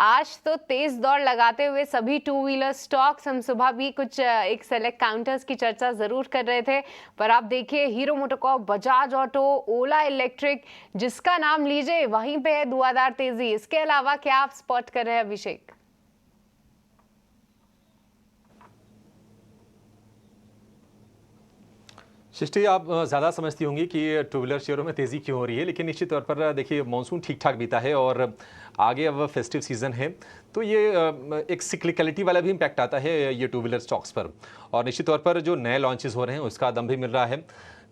आज तो तेज दौड़ लगाते हुए सभी टू व्हीलर स्टॉक्स, हम सुबह भी कुछ एक सेलेक्ट काउंटर्स की चर्चा जरूर कर रहे थे, पर आप देखिए हीरो मोटोकॉर्प, बजाज ऑटो, ओला इलेक्ट्रिक, जिसका नाम लीजिए वहीं पे है धुआंधार तेजी। इसके अलावा क्या आप स्पॉट कर रहे हैं अभिषेक? सृष्टि, आप ज़्यादा समझती होंगी कि टू व्हीलर शेयरों में तेज़ी क्यों हो रही है, लेकिन निश्चित तौर पर देखिए मॉनसून ठीक ठाक बीता है और आगे अब फेस्टिव सीज़न है, तो ये एक सिक्लिकलिटी वाला भी इम्पैक्ट आता है ये टू व्हीलर स्टॉक्स पर। और निश्चित तौर पर जो नए लॉन्चेस हो रहे हैं उसका दम भी मिल रहा है।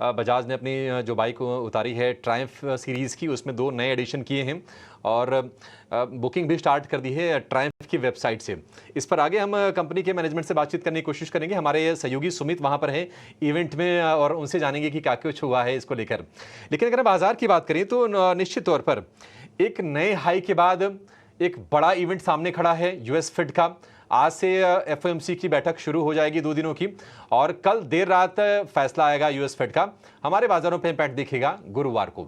बजाज ने अपनी जो बाइक उतारी है ट्रायम्फ सीरीज़ की, उसमें 2 नए एडिशन किए हैं और बुकिंग भी स्टार्ट कर दी है ट्रायम्फ की वेबसाइट से। इस पर आगे हम कंपनी के मैनेजमेंट से बातचीत करने की कोशिश करेंगे। हमारे सहयोगी सुमित वहाँ पर हैं इवेंट में और उनसे जानेंगे कि क्या कुछ हुआ है इसको लेकर। लेकिन अगर बाजार की बात करें तो निश्चित तौर पर एक नए हाई के बाद एक बड़ा इवेंट सामने खड़ा है यूएस फेड का। आज से एफओएमसी की बैठक शुरू हो जाएगी 2 दिनों की और कल देर रात फैसला आएगा यूएस फेड का। हमारे बाजारों पे इम्पैक्ट दिखेगा गुरुवार को।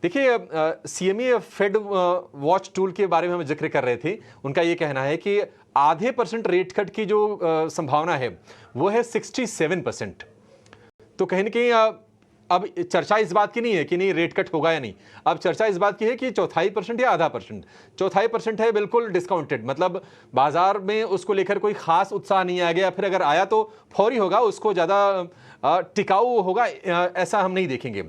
देखिए, सीएमई फेड वॉच टूल के बारे में हम जिक्र कर रहे थे। उनका ये कहना है कि आधे % रेट कट की जो संभावना है वो है 67%। तो कहीं ना कहीं अब चर्चा इस बात की नहीं है कि नहीं रेट कट होगा या नहीं, अब चर्चा इस बात की है कि 1/4% या आधा %। 1/4% है बिल्कुल डिस्काउंटेड, मतलब बाजार में उसको लेकर कोई खास उत्साह नहीं आ गया, फिर अगर आया तो फौरी होगा, उसको ज़्यादा टिकाऊ होगा ऐसा हम नहीं देखेंगे।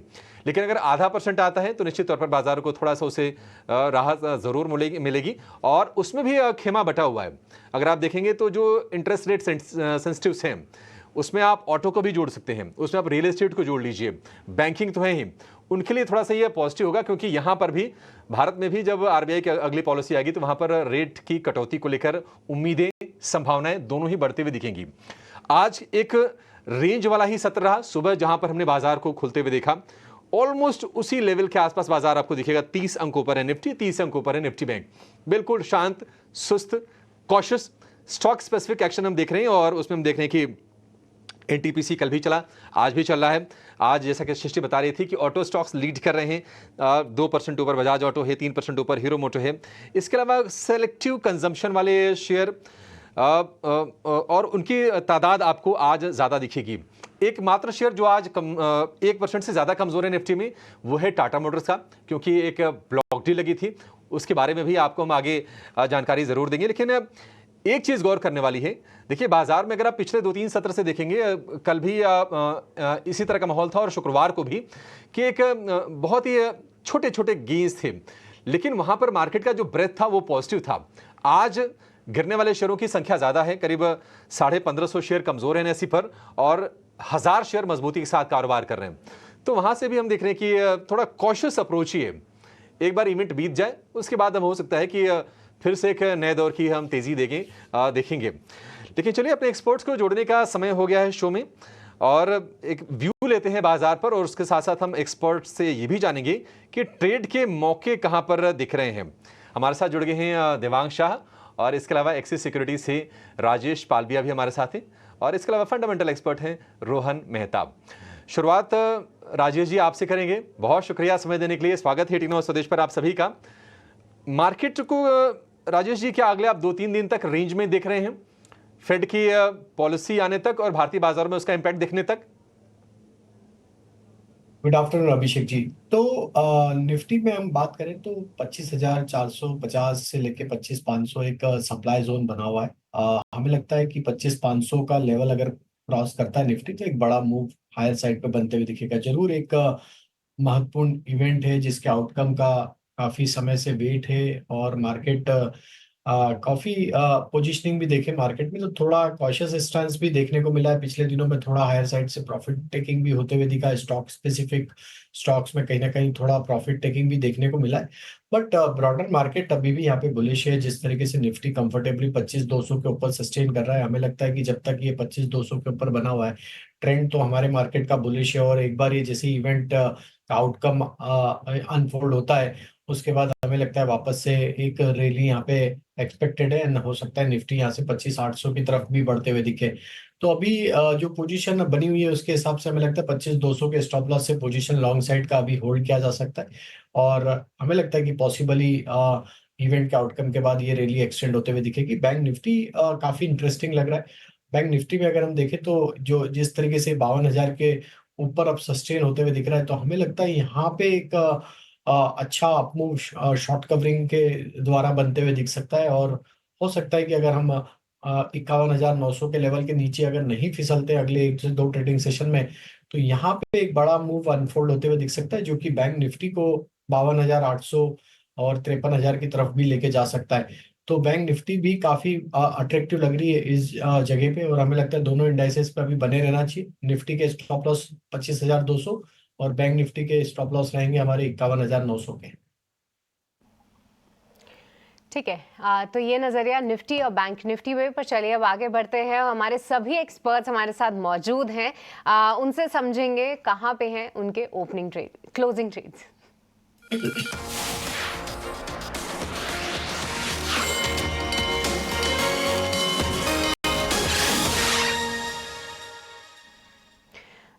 लेकिन अगर आधा % आता है तो निश्चित तौर पर बाजार को थोड़ा सा उसे राहत ज़रूर मिलेगी और उसमें भी खेमा बटा हुआ है। अगर आप देखेंगे तो जो इंटरेस्ट रेट सेंसिटिव्स हैं उसमें आप ऑटो को भी जोड़ सकते हैं, उसमें आप रियल एस्टेट को जोड़ लीजिए, बैंकिंग तो है ही, उनके लिए थोड़ा सा ये पॉजिटिव होगा क्योंकि यहाँ पर भी भारत में भी जब आरबीआई की अगली पॉलिसी आएगी तो वहाँ पर रेट की कटौती को लेकर उम्मीदें, संभावनाएं दोनों ही बढ़ते हुए दिखेंगी। आज एक रेंज वाला ही सत्र रहा सुबह, जहां पर हमने बाजार को खुलते हुए देखा ऑलमोस्ट उसी लेवल के आसपास बाजार आपको दिखेगा। 30 अंकों पर है निफ्टी, 30 अंकों पर है निफ्टी बैंक, बिल्कुल शांत, सुस्त, कॉशियस। स्टॉक स्पेसिफिक एक्शन हम देख रहे हैं और उसमें हम देख रहे हैं कि एनटीपीसी कल भी चला, आज भी चल रहा है। आज जैसा कि सृष्टि बता रही थी कि ऑटो स्टॉक्स लीड कर रहे हैं, 2% ऊपर बजाज ऑटो है, 3% ऊपर हीरो मोटो है। इसके अलावा सेलेक्टिव कंजम्पशन वाले शेयर और उनकी तादाद आपको आज ज़्यादा दिखेगी। एकमात्र शेयर जो आज 1% से ज़्यादा कमज़ोर है निफ्टी में वो है टाटा मोटर्स का, क्योंकि एक ब्लॉक डील लगी थी, उसके बारे में भी आपको हम आगे जानकारी ज़रूर देंगे। लेकिन एक चीज़ गौर करने वाली है, देखिए बाजार में अगर आप पिछले 2-3 सत्र से देखेंगे, कल भी इसी तरह का माहौल था और शुक्रवार को भी, कि एक बहुत ही छोटे छोटे गेंस थे, लेकिन वहाँ पर मार्केट का जो ब्रेथ था वो पॉजिटिव था। आज गिरने वाले शेयरों की संख्या ज़्यादा है, करीब 1550 शेयर कमज़ोर है एनएसई पर और 1000 शेयर मजबूती के साथ कारोबार कर रहे हैं। तो वहाँ से भी हम देख रहे हैं कि थोड़ा कॉशियस अप्रोच ही है। एक बार इवेंट बीत जाए उसके बाद हम हो सकता है कि फिर से एक नए दौर की हम तेज़ी देखेंगे। लेकिन चलिए, अपने एक्सपर्ट्स को जोड़ने का समय हो गया है शो में और एक व्यू लेते हैं बाजार पर और उसके साथ साथ हम एक्सपर्ट से ये भी जानेंगे कि ट्रेड के मौके कहाँ पर दिख रहे हैं। हमारे साथ जुड़ गए हैं देवांग शाह और इसके अलावा एक्सिस सिक्योरिटी से राजेश पालबिया भी हमारे साथ हैं और इसके अलावा फंडामेंटल एक्सपर्ट हैं रोहन मेहताब। शुरुआत राजेश जी आपसे करेंगे। बहुत शुक्रिया समय देने के लिए, स्वागत है टेक्नो स्वदेश पर आप सभी का। मार्केट को राजेश जी क्या अगले आप 2-3 दिन तक रेंज में देख रहे हैं, फेड की पॉलिसी आने तक और भारतीय बाजारों में उसका इम्पैक्ट दिखने तक? Good afternoon Abhishek ji. तो निफ्टी में हम बात करें तो 25,450 से लेके 25,500 एक सप्लाई जोन बना हुआ है। हमें लगता है कि 25,500 का लेवल अगर क्रॉस करता है निफ्टी तो एक बड़ा मूव हायर साइड पे बनते हुए दिखेगा। जरूर एक महत्वपूर्ण इवेंट है जिसके आउटकम का काफी समय से वेट है और मार्केट काफी पोजीशनिंग भी देखे मार्केट में तो थोड़ा कॉशियस स्टांस भी देखने को मिला है। पिछले दिनों में थोड़ा हायर साइड से प्रॉफिट टेकिंग भी होते हुए दिखा है। स्टॉक स्पेसिफिक स्टॉक्स में कहीं ना कहीं थोड़ा प्रॉफिट टेकिंग भी देखने को मिला है, बट ब्रॉडर मार्केट अभी भी यहाँ पे बुलिश है। जिस तरीके से निफ्टी कंफर्टेबली 25,200 के ऊपर सस्टेन कर रहा है, हमें लगता है कि जब तक ये 25,200 के ऊपर बना हुआ है ट्रेंड तो हमारे मार्केट का बुलिश है। और एक बार ये जैसे इवेंट का आउटकम अनफोल्ड होता है उसके बाद हमें लगता है वापस से एक रैली यहाँ पे एक्सपेक्टेड है। हो सकता है निफ्टी यहाँ से 25,800 की तरफ भी बढ़ते हुए दिखे। तो अभी जो पोजीशन बनी हुई है उसके हिसाब से हमें लगता है 25,200 के स्टॉप लॉस से पोजीशन लॉन्ग साइड का अभी होल्ड किया जा सकता है। और हमें लगता है कि पॉसिबली इवेंट के आउटकम के बाद ये रैली एक्सटेंड होते हुए दिखेगी। बैंक निफ्टी काफी इंटरेस्टिंग लग रहा है। बैंक निफ्टी में अगर हम देखें तो जो जिस तरीके से 52,000 के ऊपर अब सस्टेन होते हुए दिख रहा है, तो हमें लगता है यहाँ पे एक अच्छा अपमूव शॉर्ट कवरिंग के द्वारा बनते हुए दिख सकता है। और हो सकता है कि अगर हम 51,900 के लेवल के नीचे अगर नहीं फिसलते अगले 1 से 2 ट्रेडिंग सेशन में, तो यहाँ पे एक बड़ा मूव अनफोल्ड होते हुए दिख सकता है, जो कि बैंक निफ्टी को 52,800 और 53,000 की तरफ भी लेके जा सकता है। तो बैंक निफ्टी भी काफी अट्रैक्टिव लग रही है इस जगह पे, और हमें लगता है दोनों इंडाइसेस पे अभी बने रहना चाहिए। निफ्टी के स्टॉप लॉस 25,200 और बैंक निफ्टी के स्टॉप लॉस रहेंगे हमारे 51,900 के। ठीक है, तो ये नज़रिया निफ्टी और बैंक निफ्टी में। पर चलिए अब आगे बढ़ते हैं। हमारे सभी एक्सपर्ट्स हमारे साथ मौजूद हैं, उनसे समझेंगे कहाँ पे हैं उनके ओपनिंग ट्रेड, क्लोजिंग ट्रेड्स।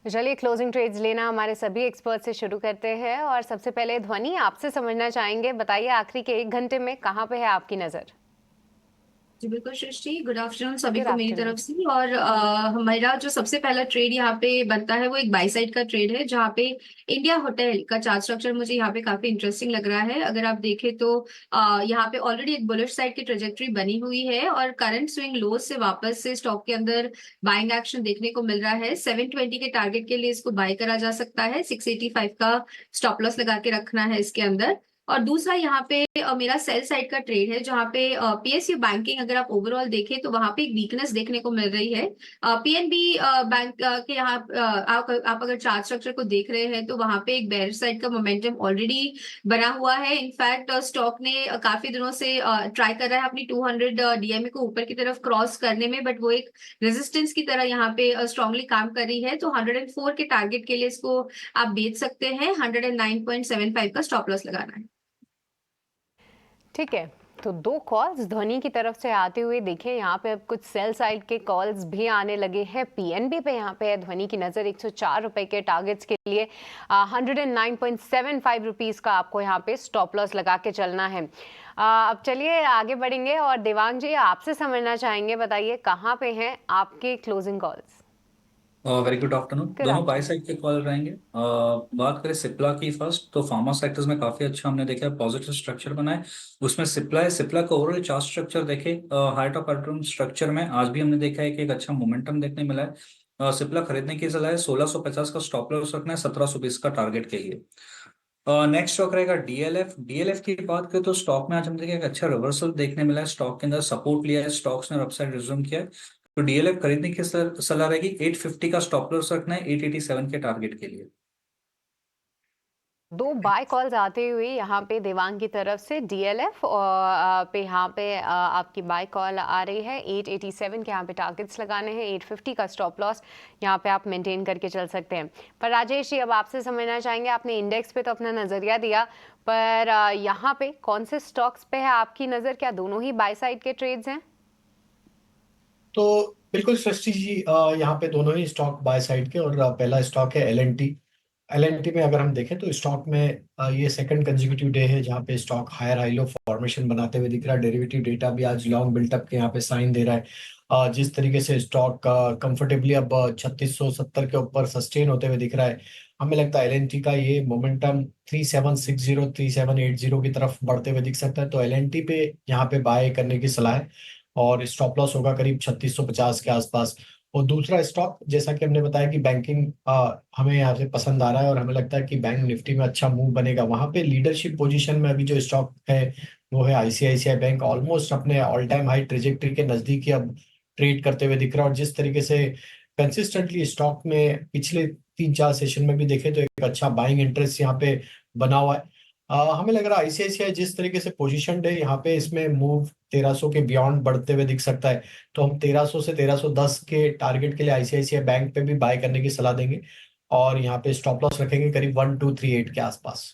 चलिए क्लोजिंग ट्रेड्स लेना हमारे सभी एक्सपर्ट से शुरू करते हैं। और सबसे पहले ध्वनि, आपसे समझना चाहेंगे, बताइए आखिरी के 1 घंटे में कहाँ पे है आपकी नज़र? जी बिल्कुल सृष्टि, गुड आफ्टरनून सभी गुड को मेरी आफ्टरनून। तरफ से। और हमारा जो सबसे पहला ट्रेड यहाँ पे बनता है वो एक बाई साइड का ट्रेड है, जहाँ पे इंडिया होटल का चार्ट स्ट्रक्चर मुझे यहाँ पे काफी इंटरेस्टिंग लग रहा है। अगर आप देखें तो यहाँ पे ऑलरेडी एक बुलिश साइड की ट्रेजेक्टरी बनी हुई है, और करंट स्विंग लोज से वापस से स्टॉक के अंदर बाइंग एक्शन देखने को मिल रहा है। 720 के टारगेट के लिए इसको बाय करा जा सकता है। 685 का स्टॉप लॉस लगा के रखना है इसके अंदर। और दूसरा यहाँ पे मेरा सेल साइड का ट्रेड है, जहाँ पे पीएसयू बैंकिंग अगर आप ओवरऑल देखें तो वहां पे एक वीकनेस देखने को मिल रही है। पीएनबी बैंक के यहाँ आप अगर चार्ट स्ट्रक्चर को देख रहे हैं तो वहां पे एक बेयर साइड का मोमेंटम ऑलरेडी बना हुआ है। इनफैक्ट स्टॉक ने काफी दिनों से ट्राई कर रहा है अपनी 200 डीएमए को ऊपर की तरफ क्रॉस करने में, बट वो एक रेजिस्टेंस की तरह यहाँ पे स्ट्रांगली काम कर रही है। तो 104 के टारगेट के लिए इसको आप बेच सकते हैं। 109.75 का स्टॉप लॉस लगाना है। ठीक है, तो 2 कॉल्स ध्वनि की तरफ से आते हुए देखें। यहाँ पे अब कुछ सेल साइड के कॉल्स भी आने लगे हैं। पीएनबी पे यहाँ पे है ध्वनि की नज़र 104 रुपए के टारगेट्स के लिए 109.75 रुपीज़ का आपको यहाँ पे स्टॉप लॉस लगा के चलना है। अब चलिए आगे बढ़ेंगे और देवांग जी आपसे समझना चाहेंगे, बताइए कहाँ पे हैं आपके closing calls? Very good afternoon. दोनों बाय साइड के कॉल रहेंगे। बात करें सिप्ला की फर्स्ट, तो फार्मा सेक्टर्स में काफी अच्छा हमने देखा है, पॉजिटिव स्ट्रक्चर बना है। उसमें सिप्ला है। सिप्ला का ओवरऑल चार्ट स्ट्रक्चर देखे, हाइट ऑफ पैटर्न स्ट्रक्चर में आज भी हमने देखा है कि एक अच्छा मोमेंटम देखने मिला है। सिप्ला खरीदने की सलाह है। 1650 का स्टॉप लॉस रखना है, 1720 का टारगेट के लिए। नेक्स्ट स्टॉक रहेगा डीएलएफ। डीएलएफ की बात करें तो स्टॉक में आज हमने देखा एक अच्छा रिवर्सल देखने मिला है। स्टॉक के अंदर सपोर्ट लिया है, स्टॉक्स ने अपसाइड रिज्यूम किया है। तो डीएलएफ खरीदने की सलाह रहेगी। 850 का स्टॉप लॉस रखना है, 887 के टारगेट के लिए। 2 बाय कॉल्स आते हुए यहाँ पे देवांग की तरफ से डीएलएफ और पे यहाँ पे आपकी बाय कॉल आ रही है। 887 के यहाँ पे टारगेट्स लगाने हैं, 850 का स्टॉप लॉस यहाँ पे आप मेंटेन करके चल सकते हैं। पर राजेश जी अब आपसे समझना चाहेंगे, आपने इंडेक्स पे तो अपना नज़रिया दिया, पर यहाँ पे कौन से स्टॉक्स पे है आपकी नज़र? क्या दोनों ही बाय साइड के ट्रेड्स हैं? तो बिल्कुल सृष्टि जी, यहाँ पे दोनों ही स्टॉक बाय साइड के, और पहला स्टॉक है एलएनटी। एलएनटी में अगर हम देखें तो स्टॉक में ये सेकंड कंसेक्यूटिव डे है जहाँ पे stock higher high low formation बनाते हुए दिख रहा है। डेरिवेटिव डेटा भी आज लॉन्ग बिल्टअप के यहाँ पे साइन दे रहा है। जिस तरीके से स्टॉक कंफर्टेबली अब 3670 के ऊपर सस्टेन होते हुए दिख रहा है, हमें लगता है एलएनटी का ये मोमेंटम 3760 3780 की तरफ बढ़ते हुए दिख सकता है। तो एलएनटी पे यहाँ पे बाय करने की सलाह है, और स्टॉप लॉस होगा करीब 3650 के आसपास। और दूसरा स्टॉक, जैसा कि हमने बताया कि बैंकिंग हमें यहाँ से पसंद आ रहा है, और हमें लगता है कि बैंक निफ्टी में अच्छा मूव बनेगा। वहां पे लीडरशिप पोजीशन में अभी जो स्टॉक है वो है आईसीआईसीआई बैंक। ऑलमोस्ट अपने ऑल टाइम हाई ट्रेजेक्टरी के नजदीक ही अब ट्रेड करते हुए दिख रहा है। और जिस तरीके से कंसिस्टेंटली स्टॉक में पिछले 3-4 सेशन में भी देखे तो एक अच्छा बाइंग इंटरेस्ट यहाँ पे बना हुआ है। हमें लग रहा है आईसीआईसीआई जिस तरीके से पोजीशनड है यहाँ पे, इसमें मूव 1300 के बियॉन्ड बढ़ते हुए दिख सकता है। तो हम 1300 से 1310 के टारगेट के लिए आईसीआईसीआई बैंक पे भी बाय करने की सलाह देंगे, और यहाँ पे स्टॉप लॉस रखेंगे करीब 1238 के आसपास।